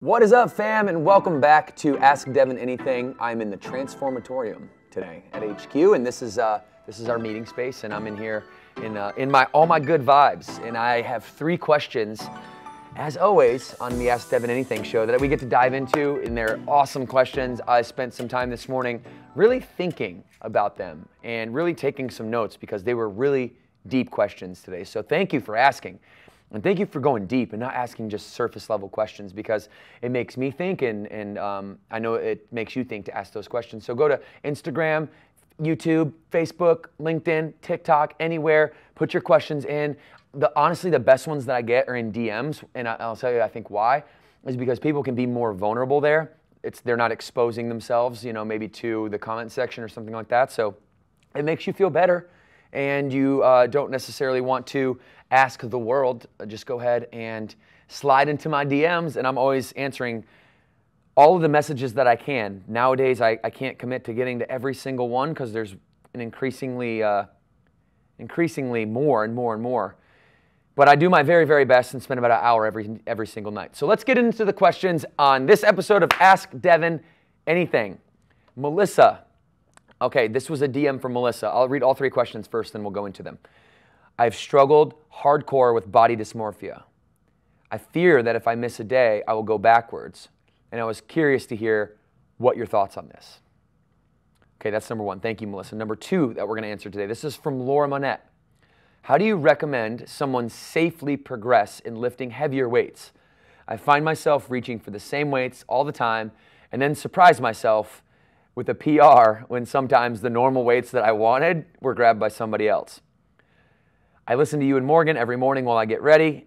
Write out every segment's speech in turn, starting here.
What is up, fam, and welcome back to Ask Devin Anything. I'm in the Transformatorium today at HQ, and this is our meeting space, and I'm in here in all my good vibes. And I have 3 questions, as always, on the Ask Devin Anything show that we get to dive into, and they're awesome questions. I spent some time this morning really thinking about them and really taking some notes because they were really deep questions today. So thank you for asking. And thank you for going deep and not asking just surface level questions, because it makes me think, and I know it makes you think to ask those questions. So go to Instagram, YouTube, Facebook, LinkedIn, TikTok, anywhere, put your questions in. Honestly, the best ones that I get are in DMs, and I'll tell you, I think why, is because people can be more vulnerable there. They're not exposing themselves, maybe to the comment section or something like that. So it makes you feel better, and you don't necessarily want to ask the world. Just go ahead and slide into my DMs, and I'm always answering all of the messages that I can. Nowadays, I can't commit to getting to every single one because there's an increasingly more and more and more. But I do my very, very best and spend about an hour every single night. So let's get into the questions on this episode of Ask Devin Anything. Melissa. Okay, this was a DM from Melissa. I'll read all 3 questions first, then we'll go into them. I've struggled hardcore with body dysmorphia. I fear that if I miss a day, I will go backwards. And I was curious to hear what your thoughts on this. Okay, that's number 1. Thank you, Melissa. Number 2 that we're going to answer today. This is from Laura Monette. How do you recommend someone safely progress in lifting heavier weights? I find myself reaching for the same weights all the time and then surprise myself with a PR when sometimes the normal weights that I wanted were grabbed by somebody else. I listen to you and Morgan every morning while I get ready,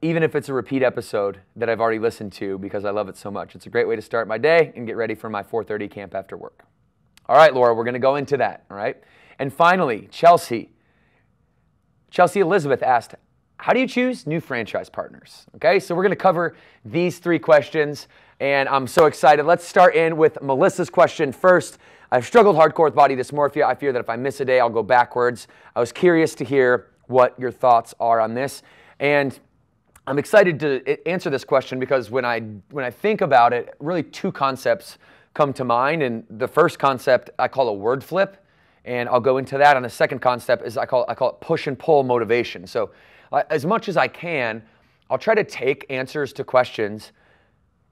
even if it's a repeat episode that I've already listened to because I love it so much. It's a great way to start my day and get ready for my 4:30 camp after work. All right, Laura, we're going to go into that, all right? And finally, Chelsea Elizabeth asked, how do you choose new franchise partners? Okay, so we're going to cover these 3 questions, and I'm so excited. Let's start in with Melissa's question first. I've struggled hardcore with body dysmorphia. I fear that if I miss a day, I'll go backwards. I was curious to hear what your thoughts are on this. And I'm excited to answer this question because when I think about it, really 2 concepts come to mind. And the first concept I call a word flip, and I'll go into that. And the second concept is I call it push and pull motivation. So as much as I can, I'll try to take answers to questions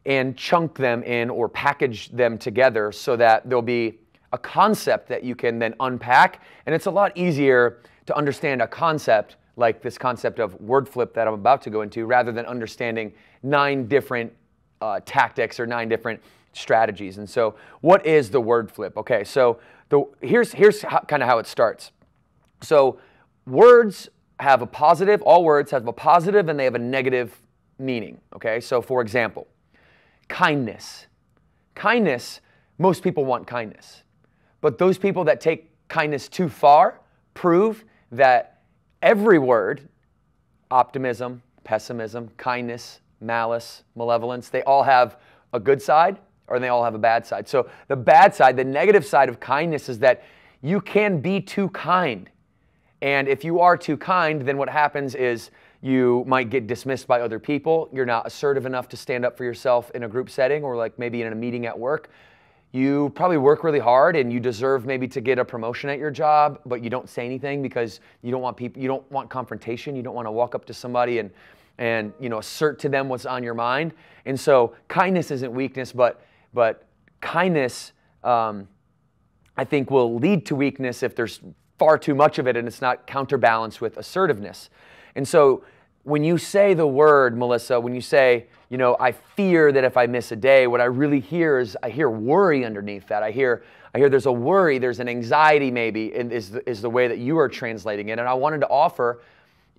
and chunk them in or package them together so that there'll be a concept that you can then unpack. And it's a lot easier to understand a concept like this concept of word flip that I'm about to go into rather than understanding 9 different tactics or 9 different strategies. And so what is the word flip? Okay, so here's kind of how it starts. So words have a positive, all words have a positive and they have a negative meaning. Okay, so for example, kindness. Kindness, most people want kindness. But those people that take kindness too far prove that every word, optimism, pessimism, kindness, malice, malevolence, they all have a good side or they all have a bad side. So the bad side, the negative side of kindness is that you can be too kind. And if you are too kind, then what happens is you might get dismissed by other people. You're not assertive enough to stand up for yourself in a group setting or like maybe in a meeting at work. You probably work really hard and you deserve maybe to get a promotion at your job, but you don't say anything because you don't want confrontation. You don't want to walk up to somebody and assert to them what's on your mind. And so kindness isn't weakness, but kindness, I think, will lead to weakness if there's far too much of it and it's not counterbalanced with assertiveness. And so when you say the word, Melissa, when you say, I fear that if I miss a day, what I really hear is I hear worry underneath that. I hear there's a worry, there's an anxiety maybe, is the way that you are translating it. And I wanted to offer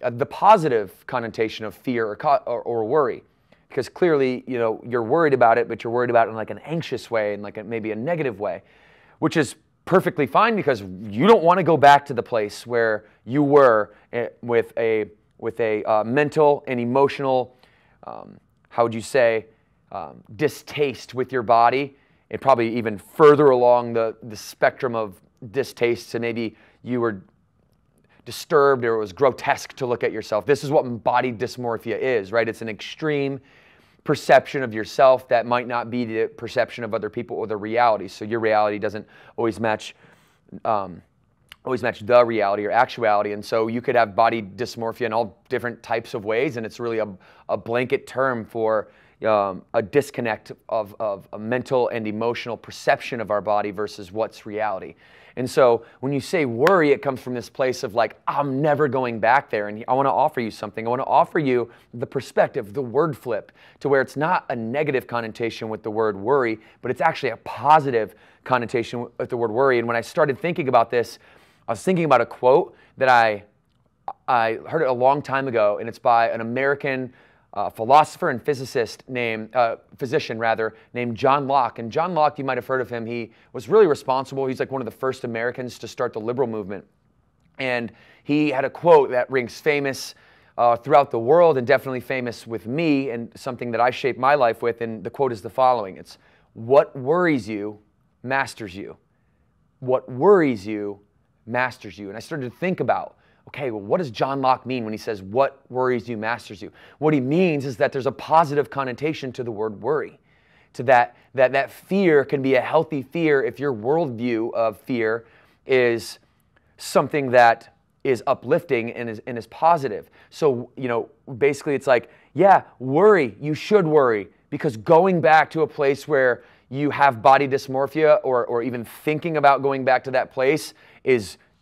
the positive connotation of fear or worry, because clearly, you're worried about it, but you're worried about it in like an anxious way and like maybe a negative way, which is perfectly fine because you don't want to go back to the place where you were with a mental and emotional, how would you say, distaste with your body, and probably even further along the spectrum of distaste, so maybe you were disturbed or it was grotesque to look at yourself. This is what embodied dysmorphia is, right? It's an extreme perception of yourself that might not be the perception of other people or the reality. So your reality doesn't always match the reality or actuality. And so you could have body dysmorphia in all different types of ways, and it's really a blanket term for a disconnect of a mental and emotional perception of our body versus what's reality. And so when you say worry, it comes from this place of like, I'm never going back there. And I want to offer you something. I want to offer you the perspective, the word flip, to where it's not a negative connotation with the word worry, but it's actually a positive connotation with the word worry. And when I started thinking about this, I was thinking about a quote that I heard it a long time ago, and it's by an American philosopher and physician named John Locke. And John Locke, you might have heard of him. He was really responsible. He's like one of the first Americans to start the liberal movement. And he had a quote that rings famous throughout the world and definitely famous with me and something that I shaped my life with. And the quote is the following. It's, "What worries you masters you. What worries you masters you." And I started to think about, okay, well, what does John Locke mean when he says, what worries you masters you? What he means is that there's a positive connotation to the word worry, to that fear can be a healthy fear if your worldview of fear is something that is uplifting and is positive. So, basically it's like, yeah, worry, you should worry, because going back to a place where you have body dysmorphia or even thinking about going back to that place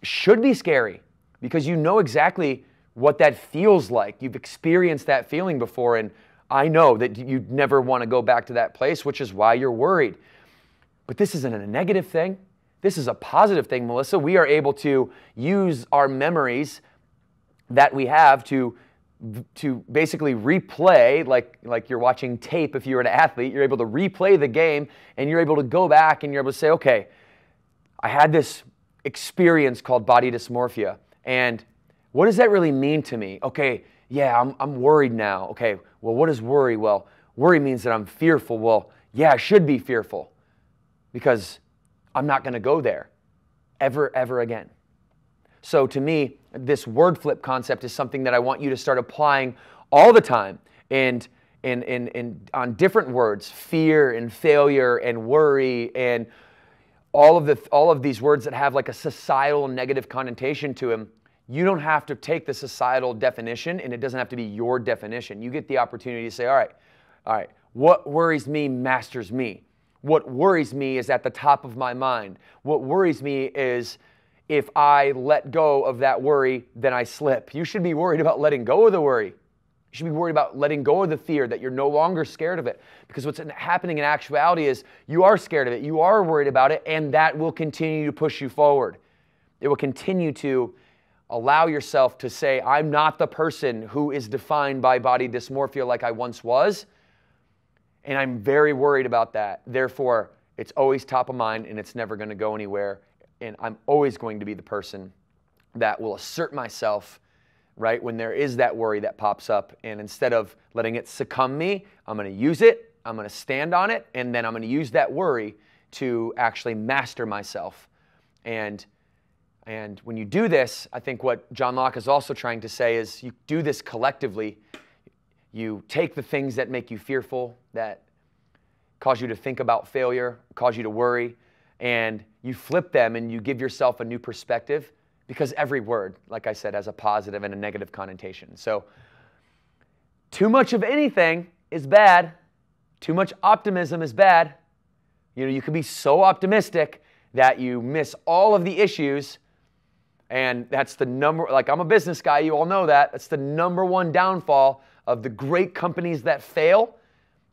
should be scary. Because you know exactly what that feels like. You've experienced that feeling before, and I know that you'd never want to go back to that place, which is why you're worried. But this isn't a negative thing. This is a positive thing, Melissa. We are able to use our memories that we have to basically replay, like you're watching tape if you're an athlete. You're able to replay the game, and you're able to go back, and you're able to say, okay, I had this experience called body dysmorphia. And what does that really mean to me? Okay, yeah, I'm worried now. Okay, well, what is worry? Well, worry means that I'm fearful. Well, yeah, I should be fearful because I'm not going to go there ever again. So to me, this word flip concept is something that I want you to start applying all the time and on different words, fear and failure and worry and all of these words that have like a societal negative connotation to them. You don't have to take the societal definition, and it doesn't have to be your definition. You get the opportunity to say, all right, what worries me masters me. What worries me is at the top of my mind. What worries me is if I let go of that worry, then I slip. You should be worried about letting go of the worry. You should be worried about letting go of the fear, that you're no longer scared of it. Because what's happening in actuality is you are scared of it, you are worried about it, and that will continue to push you forward. It will continue to allow yourself to say, I'm not the person who is defined by body dysmorphia like I once was, and I'm very worried about that. Therefore, it's always top of mind, and it's never going to go anywhere, and I'm always going to be the person that will assert myself right when there is that worry that pops up, and instead of letting it succumb me, I'm going to use it, I'm going to stand on it, and then I'm going to use that worry to actually master myself. And when you do this, I think what John Locke is also trying to say is you do this collectively. You take the things that make you fearful, that cause you to think about failure, cause you to worry, and you flip them and you give yourself a new perspective, because every word, like I said, has a positive and a negative connotation. So too much of anything is bad. Too much optimism is bad. You can be so optimistic that you miss all of the issues. And that's the like I'm a business guy, you all know that. That's the #1 downfall of the great companies that fail.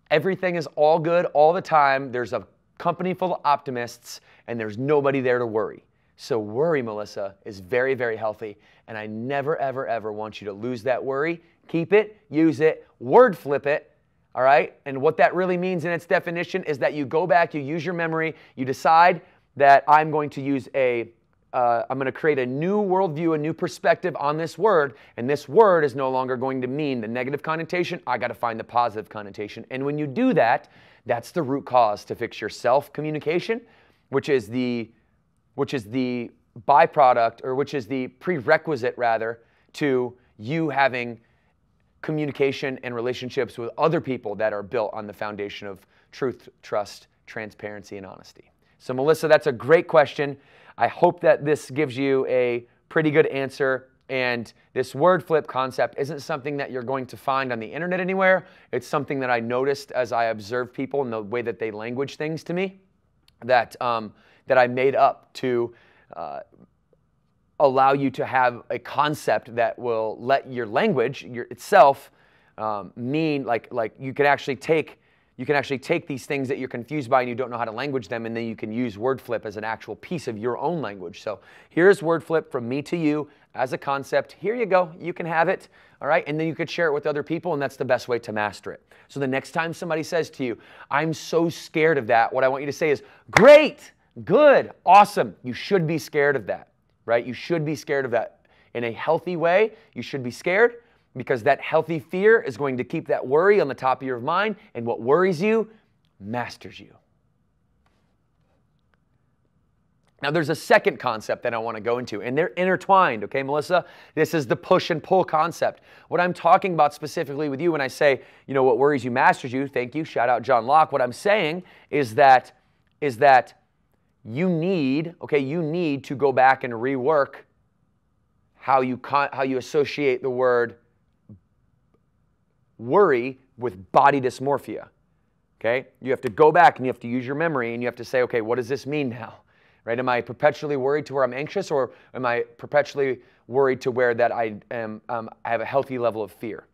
Everything is all good all the time. There's a company full of optimists, and there's nobody there to worry. So worry, Melissa, is very, very healthy. And I never, ever, ever want you to lose that worry. Keep it, use it, word flip it. All right? And what that really means in its definition is that you go back, you use your memory, you decide that I'm going to use I'm going to create a new worldview, a new perspective on this word, and this word is no longer going to mean the negative connotation. I got to find the positive connotation. And when you do that, that's the root cause to fix your self-communication, which is the byproduct, or which is the prerequisite, rather, to you having communication and relationships with other people that are built on the foundation of truth, trust, transparency, and honesty. So Melissa, that's a great question. I hope that this gives you a pretty good answer. And this word flip concept isn't something that you're going to find on the internet anywhere. It's something that I noticed as I observed people and the way that they language things to me that I made up to allow you to have a concept that will let your language itself mean like you can actually take these things that you're confused by and you don't know how to language them, and then you can use Wordflip as an actual piece of your own language. So here's Wordflip from me to you as a concept. Here you go. You can have it, all right? And then you could share it with other people, and that's the best way to master it. So the next time somebody says to you, I'm so scared of that, what I want you to say is, great, good, awesome. You should be scared of that, right? You should be scared of that. In a healthy way, you should be scared, because that healthy fear is going to keep that worry on the top of your mind, and what worries you masters you. Now, there's a second concept that I want to go into, and they're intertwined, okay, Melissa? This is the push and pull concept. What I'm talking about specifically with you when I say, you know, what worries you masters you, thank you, shout out John Locke. What I'm saying is that you need to go back and rework how you associate the word worry with body dysmorphia, okay? You have to go back and you have to use your memory and you have to say, okay, what does this mean now, right? Am I perpetually worried to where I'm anxious, or am I perpetually worried to where that I have a healthy level of fear?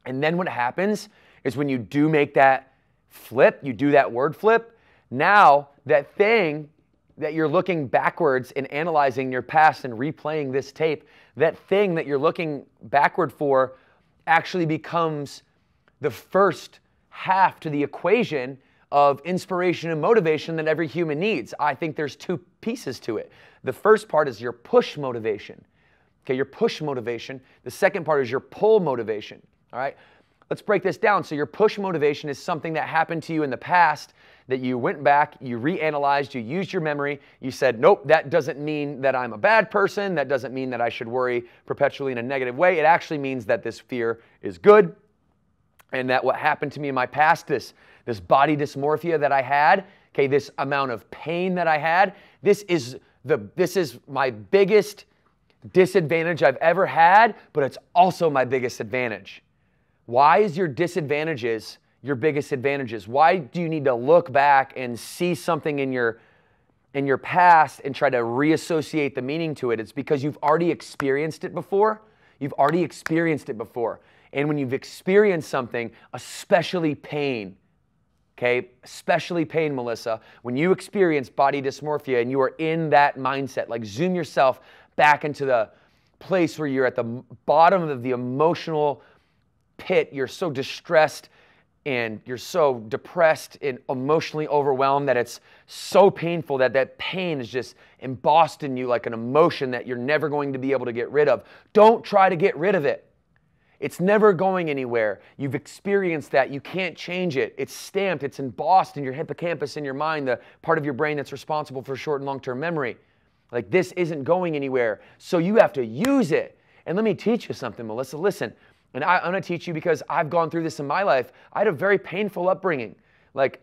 And then what happens is when you do make that flip, you do that word flip, now that thing that you're looking backwards and analyzing your past and replaying this tape, that thing that you're looking backward for actually becomes the first half to the equation of inspiration and motivation that every human needs. I think there's two pieces to it. The first part is your push motivation. Okay, your push motivation. The second part is your pull motivation. All right? Let's break this down. So your push motivation is something that happened to you in the past that you went back, you reanalyzed, you used your memory, you said, nope, that doesn't mean that I'm a bad person, that doesn't mean that I should worry perpetually in a negative way. It actually means that this fear is good, and that what happened to me in my past, this body dysmorphia that I had, okay, this amount of pain that I had, this is my biggest disadvantage I've ever had, but it's also my biggest advantage. Why is your disadvantages your biggest advantages? Why do you need to look back and see something in your past and try to reassociate the meaning to it? It's because you've already experienced it before. You've already experienced it before. And when you've experienced something, especially pain, okay, especially pain, Melissa, when you experience body dysmorphia and you are in that mindset, like zoom yourself back into the place where you're at the bottom of the emotional pit, you're so distressed and you're so depressed and emotionally overwhelmed that it's so painful that that pain is just embossed in you like an emotion that you're never going to be able to get rid of. Don't try to get rid of it. It's never going anywhere. You've experienced that. You can't change it. It's stamped. It's embossed in your hippocampus in your mind, the part of your brain that's responsible for short and long-term memory. Like, this isn't going anywhere. So you have to use it. And let me teach you something, Melissa. Listen. And I'm going to teach you because I've gone through this in my life. I had a very painful upbringing. Like,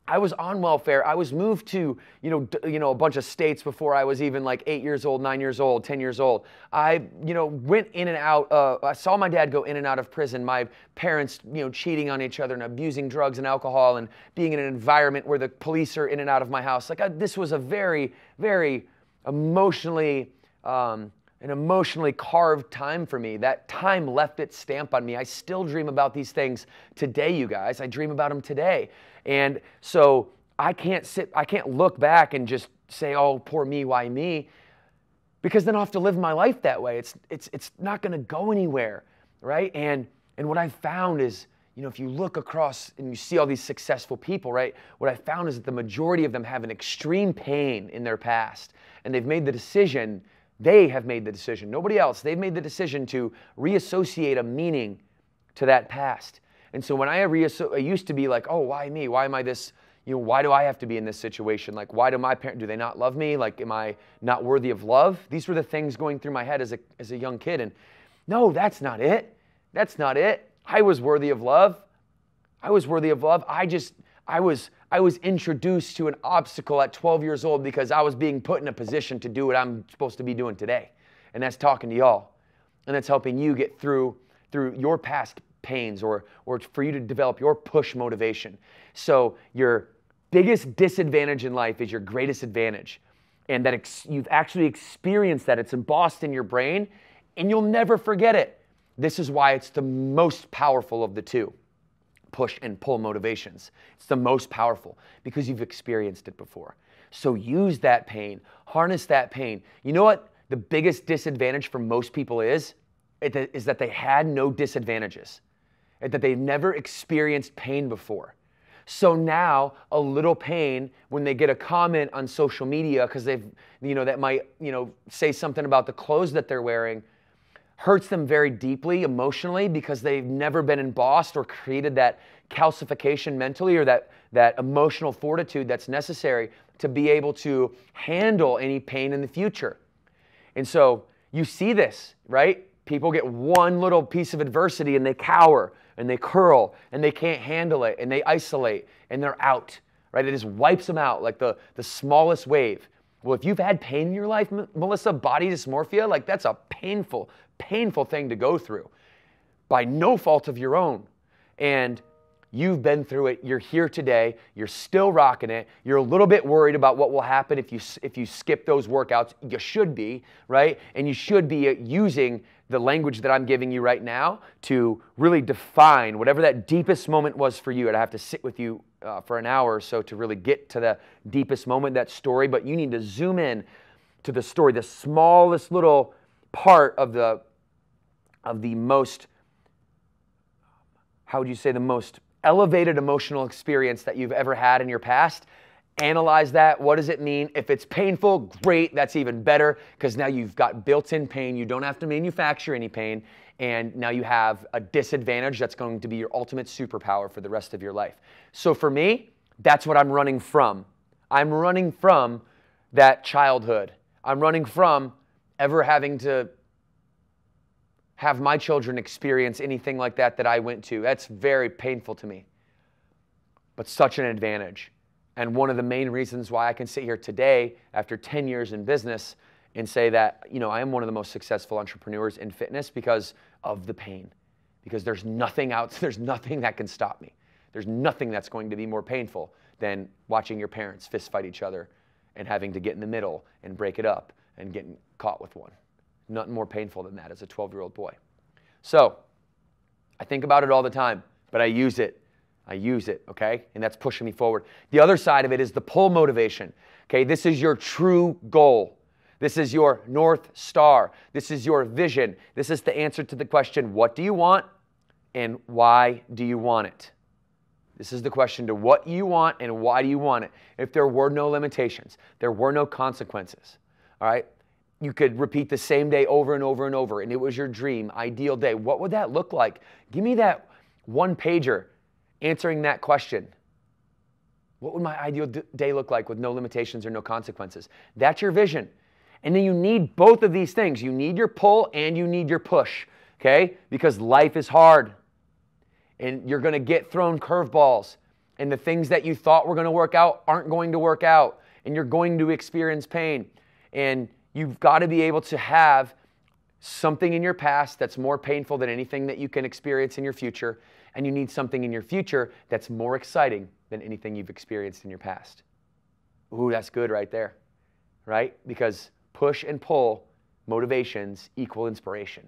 I was on welfare. I was moved to, a bunch of states before I was even like 8 years old, 9 years old, 10 years old. I, went in and out. I saw my dad go in and out of prison. My parents, cheating on each other and abusing drugs and alcohol and being in an environment where the police are in and out of my house. Like, this was a very, very emotionally, an emotionally carved time for me. That time left its stamp on me. I still dream about these things today, you guys. I dream about them today. And so I can't look back and just say, oh, poor me, why me? Because then I'll have to live my life that way. It's not going to go anywhere, right? And what I found is, if you look across and you see all these successful people, right? What I found is that the majority of them have an extreme pain in their past, and they've made the decision. They have made the decision, nobody else. They've made the decision to reassociate a meaning to that past. And so when I used to be like, oh, why me? Why am I this? Why do I have to be in this situation? Like, why do my parents, do they not love me? Like, am I not worthy of love? These were the things going through my head as a young kid. And no, that's not it. That's not it. I was worthy of love. I was worthy of love. I was introduced to an obstacle at 12 years old because I was being put in a position to do what I'm supposed to be doing today. And that's talking to y'all. And that's helping you get through your past pains or for you to develop your push motivation. So your biggest disadvantage in life is your greatest advantage. And that you've actually experienced that. It's embossed in your brain and you'll never forget it. This is why it's the most powerful of the two. Push and pull motivations. It's the most powerful because you've experienced it before. So use that pain, harness that pain. You know what the biggest disadvantage for most people is? Is that they had no disadvantages, that they've never experienced pain before. So now a little pain when they get a comment on social media because that might, say something about the clothes that they're wearing, hurts them very deeply emotionally because they've never been embossed or created that calcification mentally or that emotional fortitude that's necessary to be able to handle any pain in the future. And so you see this, right? People get one little piece of adversity and they cower and they curl and they can't handle it and they isolate and they're out, right? It just wipes them out like the smallest wave. Well, if you've had pain in your life, Melissa, body dysmorphia, like that's a painful thing to go through by no fault of your own. And you've been through it. You're here today. You're still rocking it. You're a little bit worried about what will happen if you skip those workouts. You should be, right? And you should be using the language that I'm giving you right now to really define whatever that deepest moment was for you. I'd have to sit with you for an hour or so to really get to the deepest moment, that story. But you need to zoom in to the story, the smallest little part of the most, how would you say, the most elevated emotional experience that you've ever had in your past. Analyze that. What does it mean? If it's painful, great. That's even better because now you've got built-in pain. You don't have to manufacture any pain. And now you have a disadvantage that's going to be your ultimate superpower for the rest of your life. So for me, that's what I'm running from. I'm running from that childhood. I'm running from ever having to have my children experience anything like that I went to. That's very painful to me, but such an advantage. And one of the main reasons why I can sit here today after 10 years in business and say that, I am one of the most successful entrepreneurs in fitness because of the pain. Because there's nothing that can stop me. There's nothing that's going to be more painful than watching your parents fist fight each other and having to get in the middle and break it up and getting caught with one. Nothing more painful than that as a 12-year-old boy. So I think about it all the time, but I use it, okay? And that's pushing me forward. The other side of it is the pull motivation, okay? This is your true goal. This is your North Star. This is your vision. This is the answer to the question, what do you want and why do you want it? This is the question to what you want and why do you want it. If there were no limitations, there were no consequences, all right? You could repeat the same day over and over and over, and it was your dream, ideal day. What would that look like? Give me that one pager answering that question. What would my ideal day look like with no limitations or no consequences? That's your vision. And then you need both of these things. You need your pull and you need your push, okay? Because life is hard, and you're going to get thrown curveballs, and the things that you thought were going to work out aren't going to work out, and you're going to experience pain. And you've got to be able to have something in your past that's more painful than anything that you can experience in your future, and you need something in your future that's more exciting than anything you've experienced in your past. Ooh, that's good right there, right? Because push and pull motivations equal inspiration.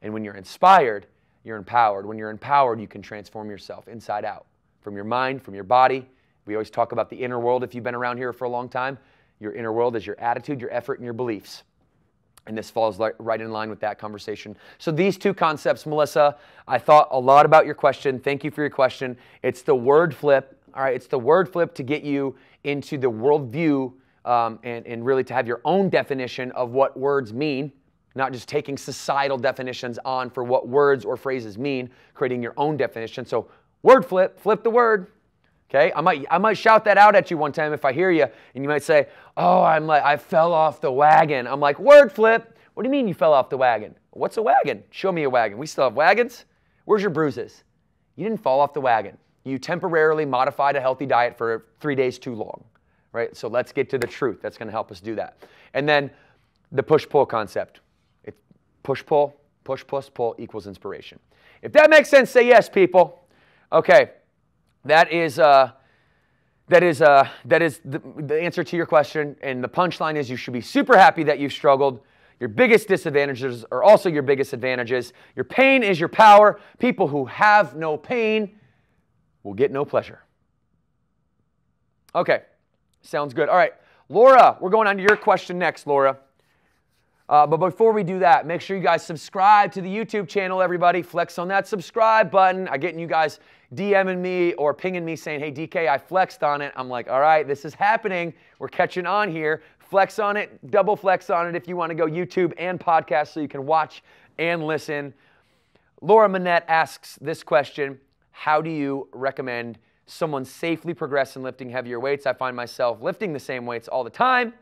And when you're inspired, you're empowered. When you're empowered, you can transform yourself inside out, from your mind, from your body. We always talk about the inner world if you've been around here for a long time. Your inner world is your attitude, your effort, and your beliefs. And this falls right in line with that conversation. So these two concepts, Melissa, I thought a lot about your question. Thank you for your question. It's the word flip, all right? It's the word flip to get you into the worldview and really to have your own definition of what words mean, not just taking societal definitions on for what words or phrases mean, creating your own definition. So word flip, flip the word. Okay, I might shout that out at you one time if I hear you, and you might say, "Oh, I fell off the wagon." I'm like, "Word flip. What do you mean you fell off the wagon? What's a wagon? Show me a wagon. We still have wagons. Where's your bruises? You didn't fall off the wagon. You temporarily modified a healthy diet for 3 days too long, right? So let's get to the truth. That's going to help us do that. And then the push-pull concept. It's push-pull, push-push-pull equals inspiration. If that makes sense, say yes, people. Okay, that is the answer to your question. And the punchline is you should be super happy that you've struggled. Your biggest disadvantages are also your biggest advantages. Your pain is your power. People who have no pain will get no pleasure. Okay, sounds good. All right, Laura, we're going on to your question next, Laura. But before we do that, make sure you guys subscribe to the YouTube channel, everybody. Flex on that subscribe button. I'm getting you guys DMing me or pinging me saying, hey, DK, I flexed on it. I'm like, all right, this is happening. We're catching on here. Flex on it, double flex on it if you want to go YouTube and podcast so you can watch and listen. Laura Manette asks this question: how do you recommend someone safely progress in lifting heavier weights? I find myself lifting the same weights all the time.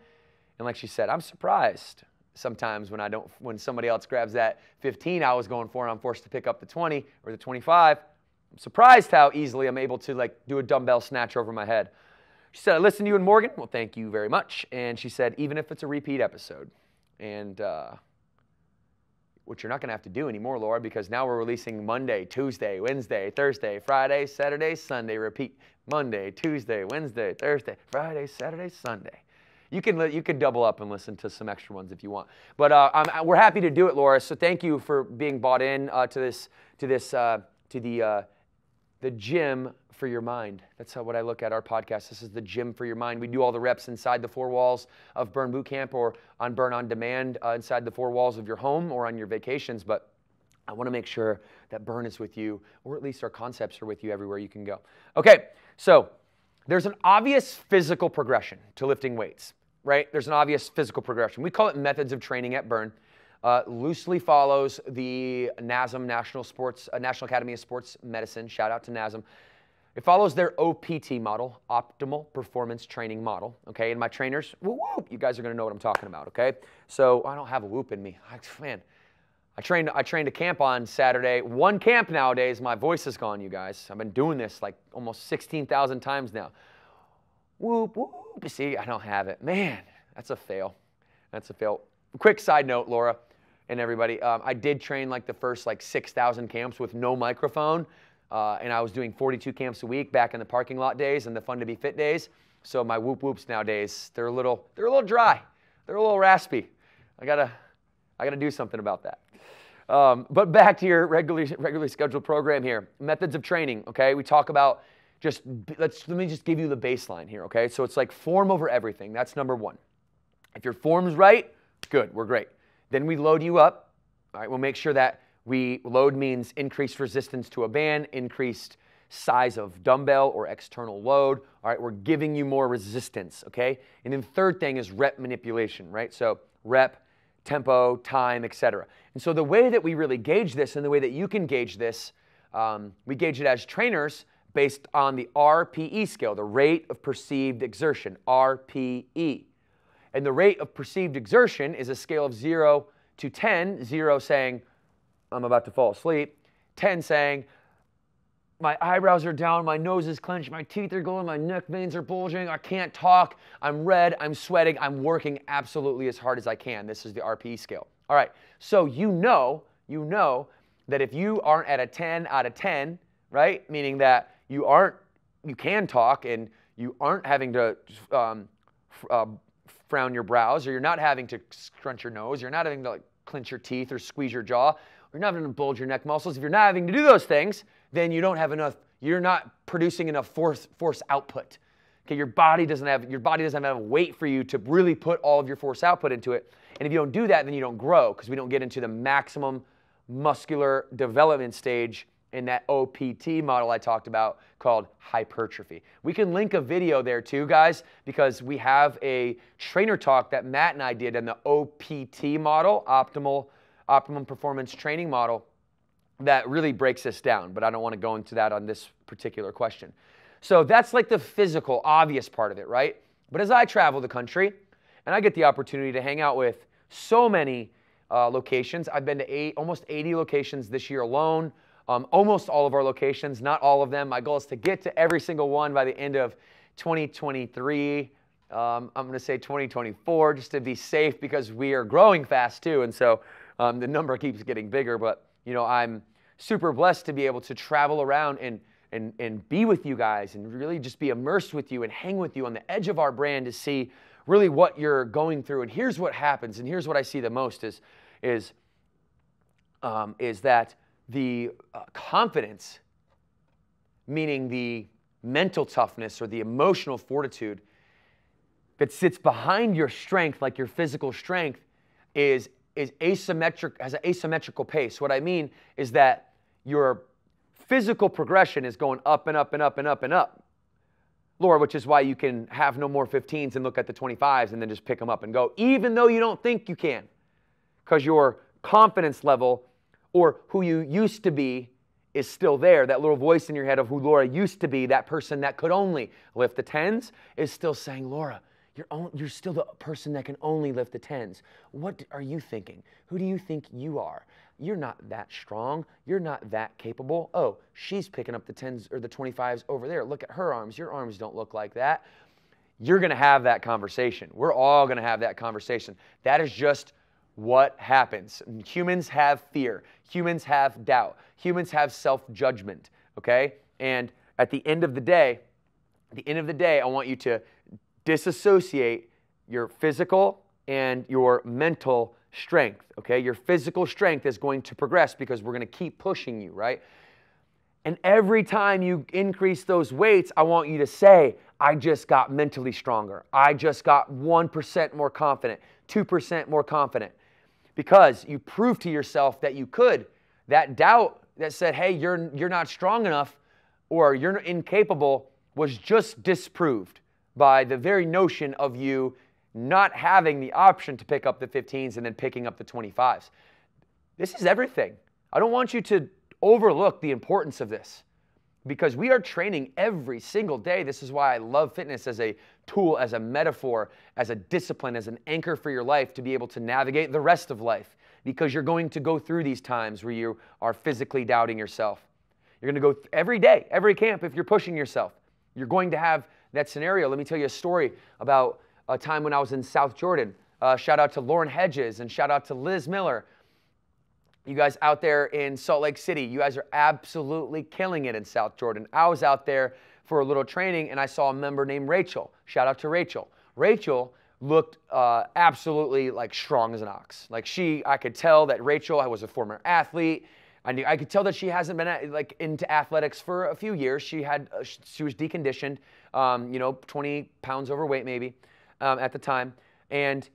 And like she said, I'm surprised sometimes when somebody else grabs that 15 I was going for and I'm forced to pick up the 20 or the 25. I'm surprised how easily I'm able to do a dumbbell snatch over my head. She said, I listened to you and Morgan. Well, thank you very much. And she said, even if it's a repeat episode. And which you're not going to have to do anymore, Laura, because now we're releasing Monday, Tuesday, Wednesday, Thursday, Friday, Saturday, Sunday, repeat. Monday, Tuesday, Wednesday, Thursday, Friday, Saturday, Sunday. You can double up and listen to some extra ones if you want. But we're happy to do it, Laura. So thank you for being bought in to the gym for your mind. That's what I look at our podcast. This is the gym for your mind. We do all the reps inside the 4 walls of Burn Bootcamp or on Burn On Demand inside the 4 walls of your home or on your vacations. But I want to make sure that Burn is with you, or at least our concepts are with you everywhere you can go. Okay, so there's an obvious physical progression to lifting weights, right? There's an obvious physical progression. We call it methods of training at Burn. Loosely follows the NASM, National Academy of Sports Medicine. Shout out to NASM. It follows their OPT model, Optimal Performance Training Model, okay? And my trainers, whoop, whoop, you guys are going to know what I'm talking about, okay? So I don't have a whoop in me. Man, I trained a camp on Saturday. One camp nowadays, my voice is gone, you guys. I've been doing this like almost 16,000 times now. Whoop, whoop. See, I don't have it. Man, that's a fail. That's a fail. Quick side note, Laura and everybody. I did train like the first 6,000 camps with no microphone. And I was doing 42 camps a week back in the parking lot days and the fun to be fit days. So my whoop whoops nowadays, they're a little dry. They're a little raspy. I gotta do something about that. But back to your regularly scheduled program here. Methods of training, okay? We talk about let me just give you the baseline here, okay? So it's like form over everything. That's number 1. If your form's right, good, we're great. Then we load you up. All right, we'll make sure that load means increased resistance to a band, increased size of dumbbell or external load. All right, we're giving you more resistance, okay? And then the third thing is rep manipulation, right? So rep, tempo, time, etc. And so the way that we really gauge this and the way that you can gauge this, we gauge it as trainers based on the RPE scale, the rate of perceived exertion, RPE. And the rate of perceived exertion is a scale of 0 to 10, 0 saying, I'm about to fall asleep, 10 saying, my eyebrows are down, my nose is clenched, my teeth are going, my neck veins are bulging, I can't talk, I'm red, I'm sweating, I'm working absolutely as hard as I can. This is the RPE scale. All right, so you know that if you aren't at a 10 out of 10, right, meaning that you can talk and you aren't having to frown your brows, or you're not having to scrunch your nose, you're not having to clench your teeth or squeeze your jaw, you're not having to bulge your neck muscles. If you're not having to do those things, then you don't have enough, you're not producing enough force output. Okay, your body doesn't have enough weight for you to really put all of your force output into it. And if you don't do that, then you don't grow, because we don't get into the maximum muscular development stage in that OPT model I talked about called hypertrophy. We can link a video there too, guys, because we have a trainer talk that Matt and I did in the OPT model, Optimum Performance Training Model, that really breaks this down, but I don't want to go into that on this particular question. So that's like the physical, obvious part of it, right? But as I travel the country and I get the opportunity to hang out with so many locations. I've been to almost 80 locations this year alone. Almost all of our locations, not all of them. My goal is to get to every single one by the end of 2023. I'm going to say 2024 just to be safe because we are growing fast too. And so the number keeps getting bigger. But, I'm super blessed to be able to travel around and be with you guys and really just be immersed with you and hang with you on the edge of our brand to see really what you're going through. And here's what happens. And here's what I see the most is that the confidence, meaning the mental toughness or the emotional fortitude that sits behind your strength, like your physical strength, has an asymmetrical pace. What I mean is that your physical progression is going up and up and up and up and up, Laura, which is why you can have no more 15s and look at the 25s and then just pick them up and go, even though you don't think you can, because your confidence level or who you used to be is still there. That little voice in your head of who Laura used to be, that person that could only lift the 10s, is still saying, Laura, you're still the person that can only lift the 10s. What are you thinking? Who do you think you are? You're not that strong. You're not that capable. Oh, she's picking up the 10s or the 25s over there. Look at her arms. Your arms don't look like that. You're going to have that conversation. We're all going to have that conversation. That is just what happens. Humans have fear. Humans have doubt. Humans have self-judgment, okay? And at the end of the day, I want you to disassociate your physical and your mental strength, okay? Your physical strength is going to progress because we're going to keep pushing you, right? And every time you increase those weights, I want you to say, I just got mentally stronger. I just got 1% more confident, 2% more confident. Because you proved to yourself that you could. That doubt that said, hey, you're not strong enough or you're incapable was just disproved by the very notion of you not having the option to pick up the 15s and then picking up the 25s. This is everything. I don't want you to overlook the importance of this because we are training every single day. This is why I love fitness as a tool, as a metaphor, as a discipline, as an anchor for your life to be able to navigate the rest of life, because you're going to go through these times where you are physically doubting yourself. You're going to go every day, every camp, if you're pushing yourself. You're going to have that scenario. Let me tell you a story about a time when I was in South Jordan. Shout out to Lauren Hedges and shout out to Liz Miller. You guys out there in Salt Lake City, you guys are absolutely killing it in South Jordan. I was out there for a little training and I saw a member named Rachel. Shout out to Rachel. Rachel looked absolutely like strong as an ox. Like I could tell that Rachel was a former athlete. I could tell that she hasn't been into athletics for a few years. She was deconditioned, 20 pounds overweight maybe at the time. And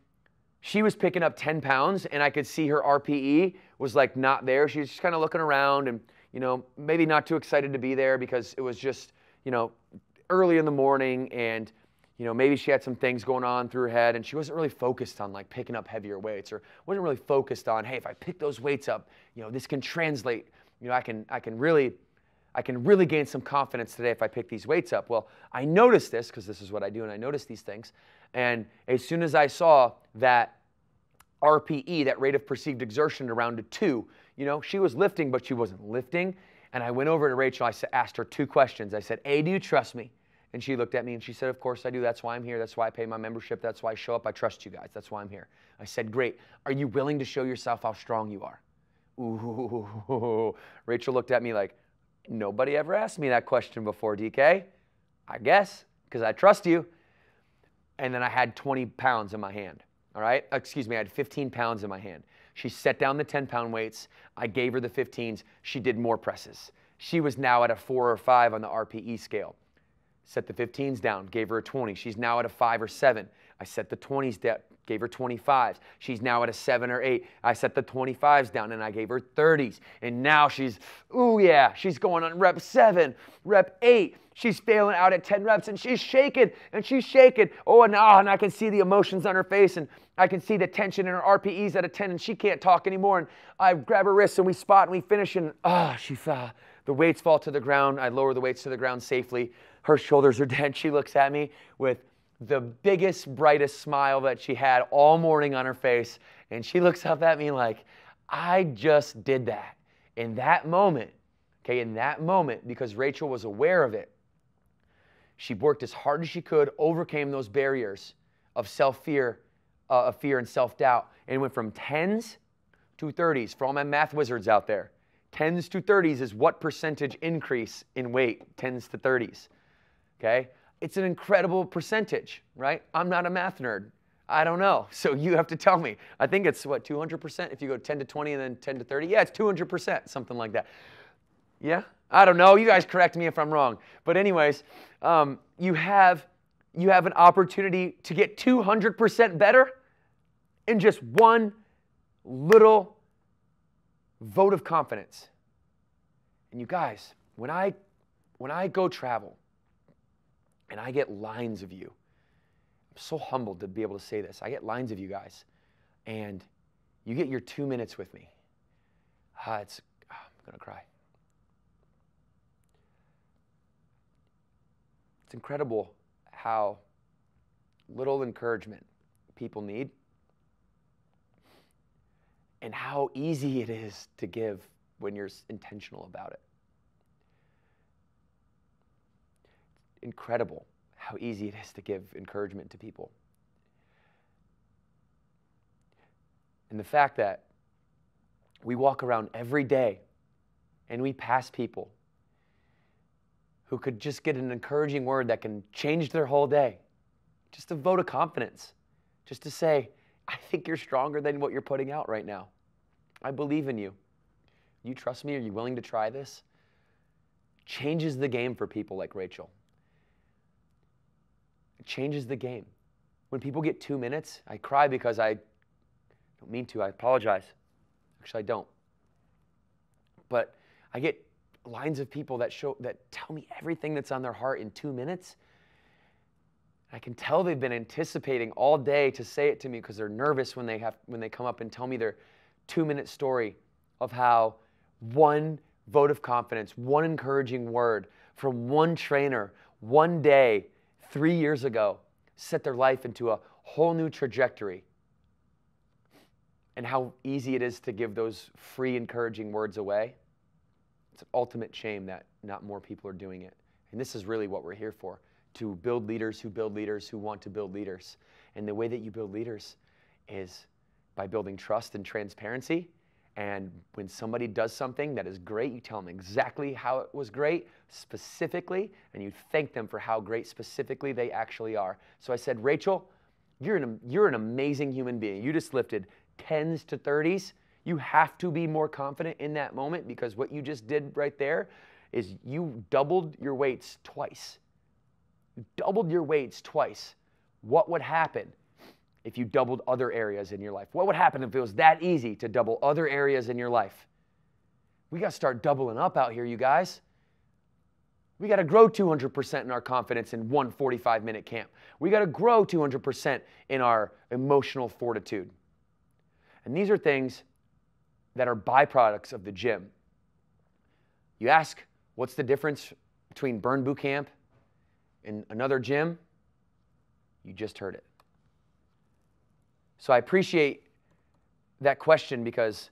she was picking up 10 pounds and I could see her RPE was like not there. She was just kind of looking around and, maybe not too excited to be there because it was just, early in the morning and, maybe she had some things going on through her head and she wasn't really focused on like picking up heavier weights or wasn't really focused on, hey, if I pick those weights up, this can translate, I can really gain some confidence today if I pick these weights up. Well, I noticed this because this is what I do and I notice these things. And as soon as I saw that RPE, that rate of perceived exertion around a 2, she was lifting, but she wasn't lifting. And I went over to Rachel, I asked her 2 questions. I said, A, do you trust me? And she looked at me and she said, of course I do. That's why I'm here. That's why I pay my membership. That's why I show up. I trust you guys. That's why I'm here. I said, great. Are you willing to show yourself how strong you are? Ooh. Rachel looked at me like, nobody ever asked me that question before, DK. I guess, because I trust you. And then I had 20 pounds in my hand. All right? Excuse me, I had 15 pounds in my hand. She set down the 10-pound weights. I gave her the 15s. She did more presses. She was now at a 4 or 5 on the RPE scale. Set the 15s down, gave her a 20. She's now at a 5 or 7. I set the 20s down, gave her 25s. She's now at a 7 or 8. I set the 25s down and I gave her 30s. And now she's going on rep 7, rep 8. She's failing out at 10 reps and she's shaking and she's shaking. Oh, and I can see the emotions on her face and I can see the tension in her RPEs at a 10 and she can't talk anymore. And I grab her wrists and we spot and we finish and she fell. The weights fall to the ground. I lower the weights to the ground safely. Her shoulders are dead. She looks at me with the biggest, brightest smile that she had all morning on her face. And she looks up at me like, I just did that. In that moment, okay, in that moment, because Rachel was aware of it, she worked as hard as she could, overcame those barriers of fear and self-doubt, and went from 10s to 30s. For all my math wizards out there, 10s to 30s is what percentage increase in weight, 10s to 30s, okay? It's an incredible percentage, right? I'm not a math nerd. I don't know, so you have to tell me. I think it's, what, 200% if you go 10 to 20 and then 10 to 30? Yeah, it's 200%, something like that. Yeah? I don't know. You guys correct me if I'm wrong. But anyways, you have an opportunity to get 200% better in just one little vote of confidence. And you guys, when I go travel and I get lines of you, I'm so humbled to be able to say this. I get lines of you guys, and you get your 2 minutes with me. I'm going to cry. It's incredible how little encouragement people need and how easy it is to give when you're intentional about it. Incredible how easy it is to give encouragement to people. And the fact that we walk around every day and we pass people who could just get an encouraging word that can change their whole day. Just a vote of confidence. Just to say, I think you're stronger than what you're putting out right now. I believe in you. You trust me? Are you willing to try this? Changes the game for people like Rachel. It changes the game. When people get 2 minutes, I cry because I don't mean to. I apologize. Actually, I don't. But I get lines of people that tell me everything that's on their heart in 2 minutes. I can tell they've been anticipating all day to say it to me because they're nervous when they come up and tell me their 2-minute story of how one vote of confidence, one encouraging word from one trainer, one day, 3 years ago, set their life into a whole new trajectory. And how easy it is to give those free encouraging words away. It's an ultimate shame that not more people are doing it. And this is really what we're here for, to build leaders who want to build leaders. And the way that you build leaders is by building trust and transparency. And when somebody does something that is great, you tell them exactly how it was great, specifically, and you thank them for how great specifically they actually are. So I said, Rachel, you're an amazing human being. You just lifted 10s to 30s. You have to be more confident in that moment because what you just did right there is you doubled your weights twice. You doubled your weights twice. What would happen if you doubled other areas in your life? What would happen if it was that easy to double other areas in your life? We got to start doubling up out here, you guys. We got to grow 200% in our confidence in one 45-minute camp. We got to grow 200% in our emotional fortitude. And these are things that are byproducts of the gym. You ask, what's the difference between Burn Bootcamp and another gym? You just heard it. So I appreciate that question because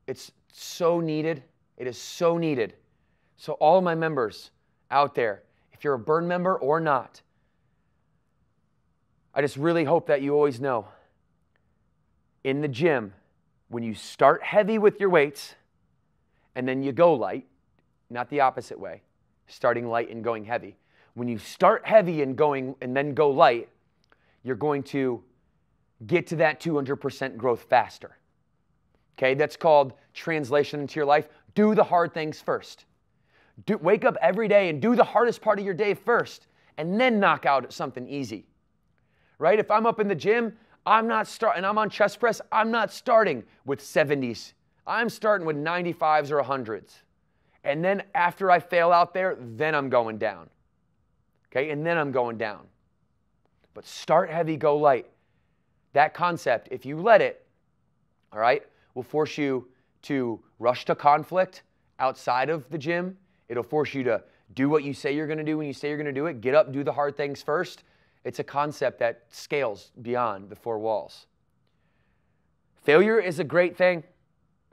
it's so needed. It is so needed. So all of my members out there, if you're a Burn member or not, I just really hope that you always know, in the gym, when you start heavy with your weights and then you go light, not the opposite way, starting light and going heavy. When you start heavy and then go light, you're going to get to that 200% growth faster. Okay, that's called translation into your life. Do the hard things first. Wake up every day and do the hardest part of your day first, and then knock out something easy. Right? If I'm up in the gym, and I'm on chest press, I'm not starting with 70s. I'm starting with 95s or 100s. And then after I fail out there, then I'm going down. Okay, and then I'm going down. But start heavy, go light. That concept, if you let it, all right, will force you to rush to conflict outside of the gym. It'll force you to do what you say you're going to do when you say you're going to do it. Get up, do the hard things first. It's a concept that scales beyond the four walls. Failure is a great thing.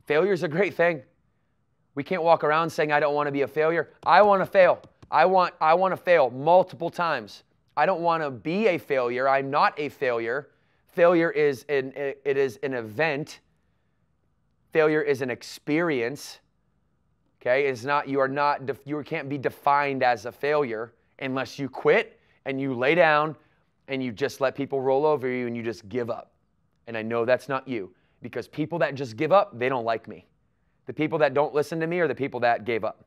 Failure is a great thing. We can't walk around saying, I don't want to be a failure. I want to fail. I want to fail multiple times. I don't want to be a failure. I'm not a failure. Failure is an event. Failure is an experience. Okay, it's not, you can't be defined as a failure unless you quit and you lay down and you just let people roll over you and you just give up. And I know that's not you, because people that just give up, they don't like me. The people that don't listen to me are the people that gave up.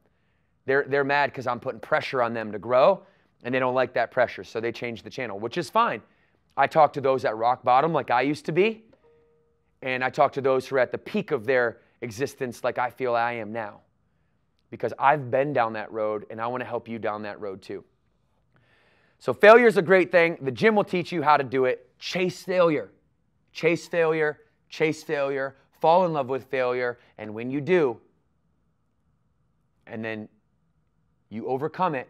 They're mad because I'm putting pressure on them to grow, and they don't like that pressure, so they change the channel, which is fine. I talk to those at rock bottom like I used to be, and I talk to those who are at the peak of their existence like I feel I am now, because I've been down that road, and I want to help you down that road too. So failure is a great thing. The gym will teach you how to do it. Chase failure. Chase failure. Chase failure. Fall in love with failure. And when you do, and then you overcome it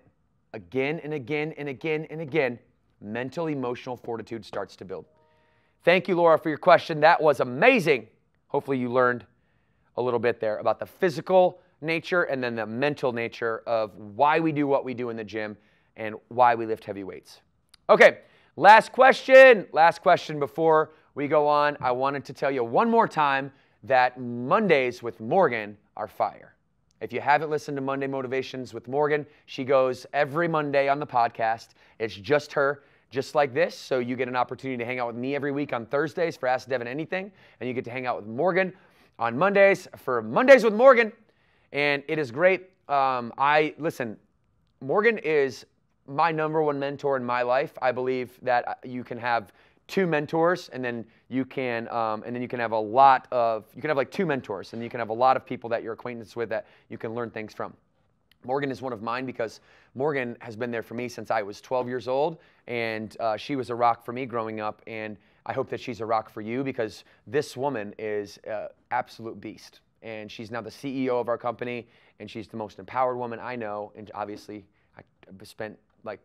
again and again and again and again, mental, emotional fortitude starts to build. Thank you, Laura, for your question. That was amazing. Hopefully you learned a little bit there about the physical nature and then the mental nature of why we do what we do in the gym and why we lift heavy weights. Okay, last question. Last question before we go on. I wanted to tell you one more time that Mondays with Morgan are fire. If you haven't listened to Monday Motivations with Morgan, she goes every Monday on the podcast. It's just her, just like this. So you get an opportunity to hang out with me every week on Thursdays for Ask Devin Anything, and you get to hang out with Morgan on Mondays for Mondays with Morgan, and it is great. Listen, Morgan is my number one mentor in my life. I believe that you can have two mentors, and then you can have like two mentors, and you can have a lot of people that you're acquainted with that you can learn things from. Morgan is one of mine because Morgan has been there for me since I was 12 years old, and she was a rock for me growing up, and I hope that she's a rock for you, because this woman is an absolute beast, and she's now the CEO of our company, and she's the most empowered woman I know, and obviously I spent like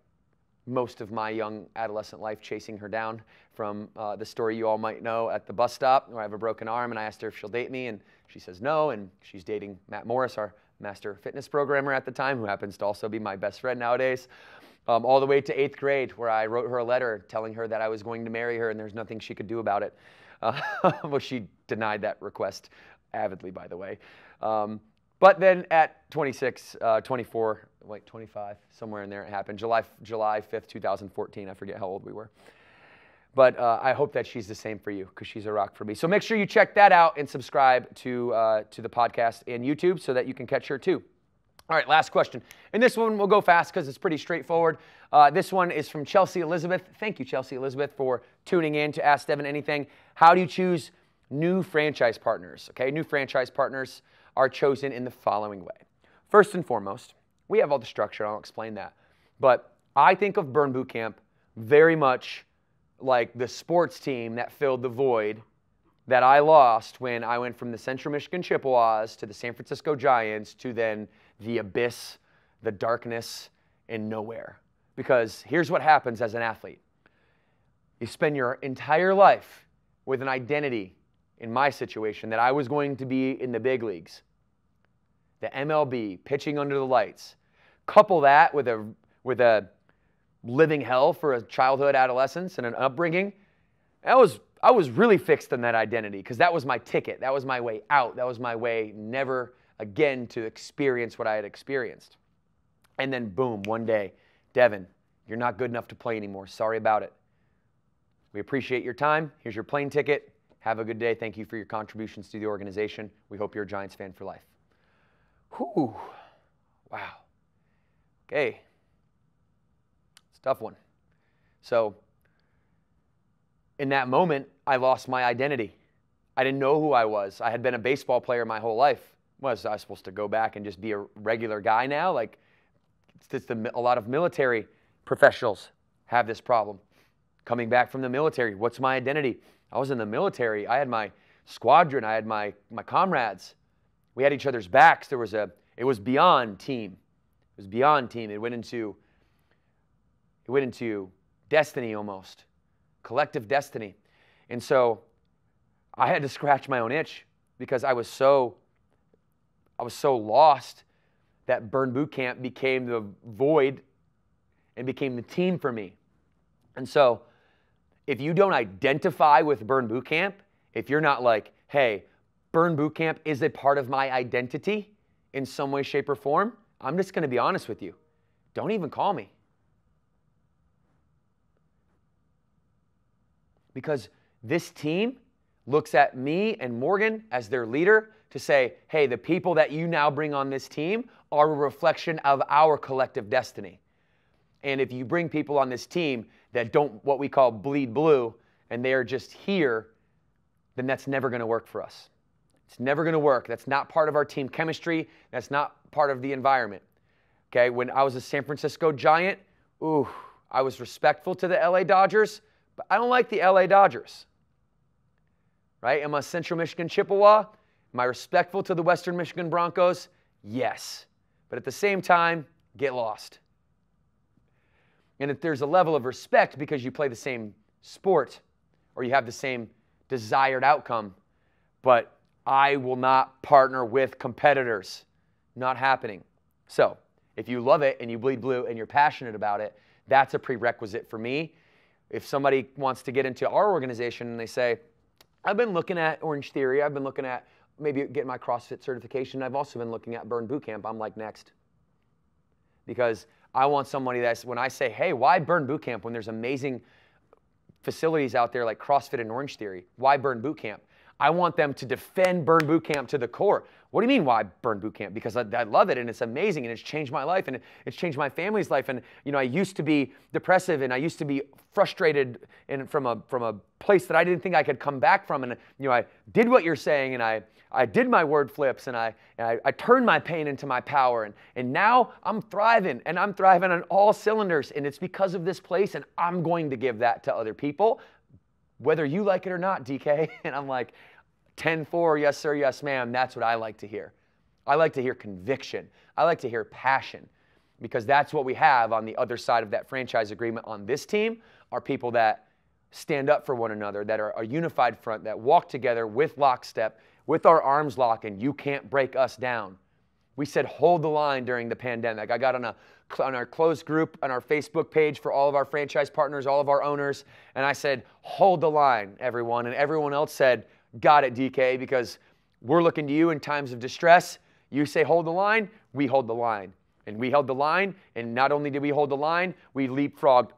most of my young adolescent life chasing her down, from the story you all might know at the bus stop where I have a broken arm and I asked her if she'll date me, and she says no, and she's dating Matt Morris, our master fitness programmer at the time, who happens to also be my best friend nowadays, all the way to 8th grade, where I wrote her a letter telling her that I was going to marry her and there's nothing she could do about it. Well, she denied that request avidly, by the way. But then at 26, 24, wait, 25, somewhere in there it happened. July 5th, 2014. I forget how old we were. But I hope that she's the same for you, because she's a rock for me. So make sure you check that out and subscribe to the podcast and YouTube so that you can catch her too. All right, last question. And this one will go fast because it's pretty straightforward. This one is from Chelsea Elizabeth. Thank you, Chelsea Elizabeth, for tuning in to Ask Devin Anything. How do you choose new franchise partners? Okay, new franchise partners are chosen in the following way. First and foremost, we have all the structure. I'll explain that. But I think of Burn Bootcamp very much like the sports team that filled the void that I lost when I went from the Central Michigan Chippewas to the San Francisco Giants to then the abyss, the darkness, and nowhere. Because here's what happens as an athlete. You spend your entire life with an identity, in my situation, that I was going to be in the big leagues, the MLB, pitching under the lights. Couple that with a living hell for a childhood, adolescence, and an upbringing. I was really fixed on that identity, because that was my ticket. That was my way out. That was my way never again to experience what I had experienced. And then boom, one day, Devin, you're not good enough to play anymore. Sorry about it. We appreciate your time. Here's your plane ticket. Have a good day. Thank you for your contributions to the organization. We hope you're a Giants fan for life. Whew. Wow. Okay. It's a tough one. So in that moment, I lost my identity. I didn't know who I was. I had been a baseball player my whole life. Was I supposed to go back and just be a regular guy now? Like, a lot of military professionals have this problem. Coming back from the military, what's my identity? I was in the military. I had my squadron. I had my comrades. We had each other's backs. It was beyond team. It was beyond team. It went into destiny almost, collective destiny. And so I had to scratch my own itch because I was so lost that Burn Bootcamp became the void and became the team for me. And so if you don't identify with Burn Bootcamp, if you're not like, hey, Burn Bootcamp is a part of my identity in some way, shape, or form, I'm just going to be honest with you. Don't even call me. Because this team looks at me and Morgan as their leader to say, hey, the people that you now bring on this team are a reflection of our collective destiny. And if you bring people on this team that don't, what we call bleed blue, and they are just here, then that's never going to work for us. It's never going to work. That's not part of our team chemistry. That's not part of the environment. Okay, when I was a San Francisco Giant, I was respectful to the LA Dodgers, but I don't like the LA Dodgers. Right? Am I Central Michigan Chippewa? Am I respectful to the Western Michigan Broncos? Yes. But at the same time, get lost. And if there's a level of respect because you play the same sport or you have the same desired outcome, but I will not partner with competitors. Not happening. So if you love it and you bleed blue and you're passionate about it, that's a prerequisite for me. If somebody wants to get into our organization and they say, I've been looking at Orange Theory, I've been looking at maybe getting my CrossFit certification, I've also been looking at Burn Bootcamp, I'm like, next. Because I want somebody that's, when I say, hey, why Burn Bootcamp when there's amazing facilities out there like CrossFit and Orange Theory? Why Burn Bootcamp? I want them to defend Burn Bootcamp to the core. What do you mean, why Burn Bootcamp? Because I love it and it's amazing and it's changed my life and it's changed my family's life. And I used to be depressive and I used to be frustrated and from a place that I didn't think I could come back from. And I did what you're saying and I did my word flips and I turned my pain into my power and now I'm thriving and I'm thriving on all cylinders and it's because of this place and I'm going to give that to other people, whether you like it or not, DK. And I'm like, 10-4, yes sir, yes ma'am, that's what I like to hear. I like to hear conviction. I like to hear passion because that's what we have on the other side of that franchise agreement on this team are people that stand up for one another, that are a unified front, that walk together with lockstep, with our arms locked, and you can't break us down. We said hold the line during the pandemic. I got on our closed group on our Facebook page for all of our franchise partners, all of our owners, and I said, hold the line, everyone. And everyone else said, got it, DK, because we're looking to you in times of distress. You say hold the line, we hold the line. And we held the line, and not only did we hold the line, we leapfrogged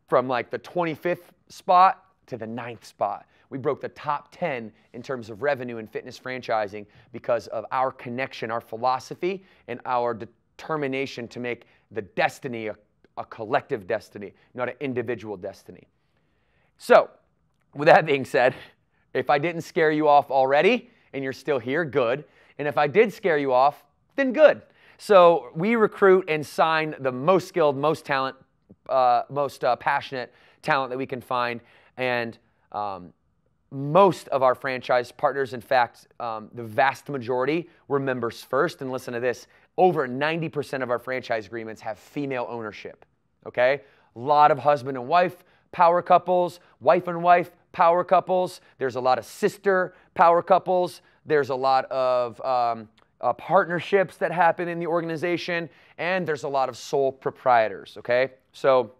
from like the 25th spot to the 9th spot. We broke the top 10 in terms of revenue and fitness franchising because of our connection, our philosophy, and our determination to make the destiny a collective destiny, not an individual destiny. So, with that being said, if I didn't scare you off already and you're still here, good. And if I did scare you off, then good. So we recruit and sign the most skilled, most talent, most passionate talent that we can find. And most of our franchise partners, in fact, the vast majority were members first. And listen to this, over 90% of our franchise agreements have female ownership, okay? A lot of husband and wife power couples, wife and wife power couples. There's a lot of sister power couples. There's a lot of partnerships that happen in the organization, and there's a lot of sole proprietors, okay? So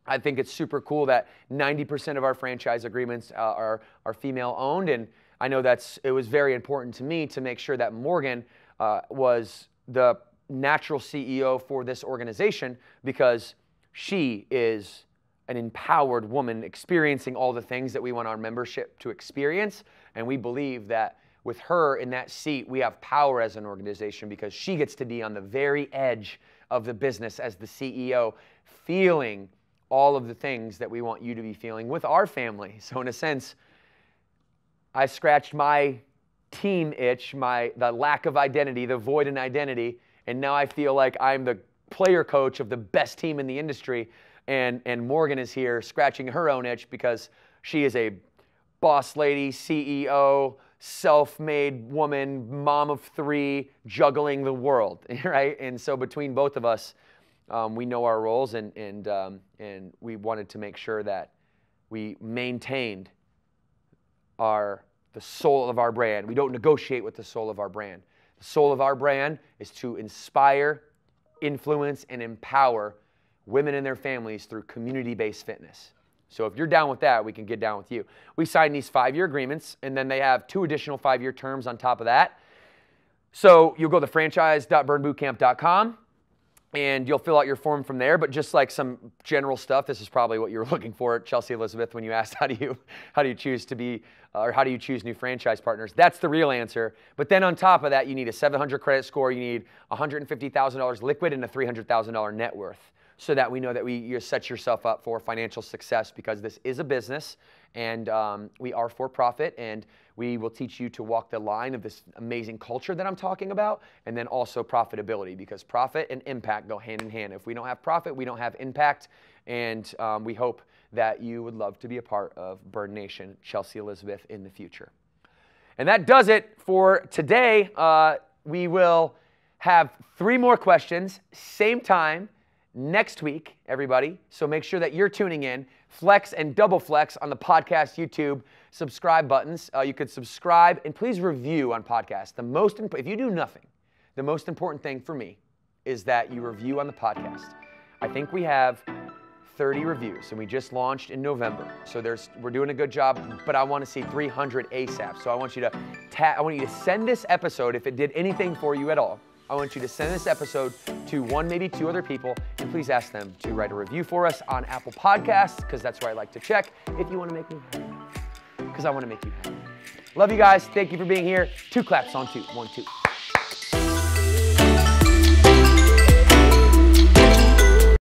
I think it's super cool that 90% of our franchise agreements are female owned, and I know it was very important to me to make sure that Morgan was the natural CEO for this organization because she is an empowered woman experiencing all the things that we want our membership to experience. And we believe that with her in that seat, we have power as an organization because she gets to be on the very edge of the business as the CEO, feeling all of the things that we want you to be feeling with our family. So in a sense, I scratched my team itch, the lack of identity, the void in identity, and now I feel like I'm the player coach of the best team in the industry. And Morgan is here scratching her own itch because she is a boss lady, CEO, self-made woman, mom of 3, juggling the world, right? And so between both of us, we know our roles, and we wanted to make sure that we maintained the soul of our brand. We don't negotiate with the soul of our brand. The soul of our brand is to inspire, influence, and empower women and their families through community-based fitness. So if you're down with that, we can get down with you. We signed these 5-year agreements, and then they have 2 additional 5-year terms on top of that. So you'll go to franchise.burnbootcamp.com, and you'll fill out your form from there. But just like some general stuff, this is probably what you were looking for, Chelsea Elizabeth, when you asked how do you choose to be, or how do you choose new franchise partners? That's the real answer. But then on top of that, you need a 700 credit score, you need $150,000 liquid, and a $300,000 net worth, so that we know that you set yourself up for financial success, because this is a business, and we are for profit, and we will teach you to walk the line of this amazing culture that I'm talking about, and then also profitability, because profit and impact go hand in hand. If we don't have profit, we don't have impact, and we hope that you would love to be a part of Burn Nation, Chelsea Elizabeth, in the future. And that does it for today. We will have 3 more questions, same time, next week, everybody. So make sure that you're tuning in. Flex and double flex on the podcast YouTube subscribe buttons. You could subscribe, and please review on podcast. If you do nothing, the most important thing for me is that you review on the podcast. I think we have 30 reviews, and we just launched in November. So we're doing a good job, but I want to see 300 ASAP. So I want you to send this episode, if it did anything for you at all, I want you to send this episode to 1, maybe 2 other people, and please ask them to write a review for us on Apple Podcasts, because that's where I like to check if you want to make me happy, because I want to make you happy. Love you guys. Thank you for being here. 2 claps on 2. 1, 2.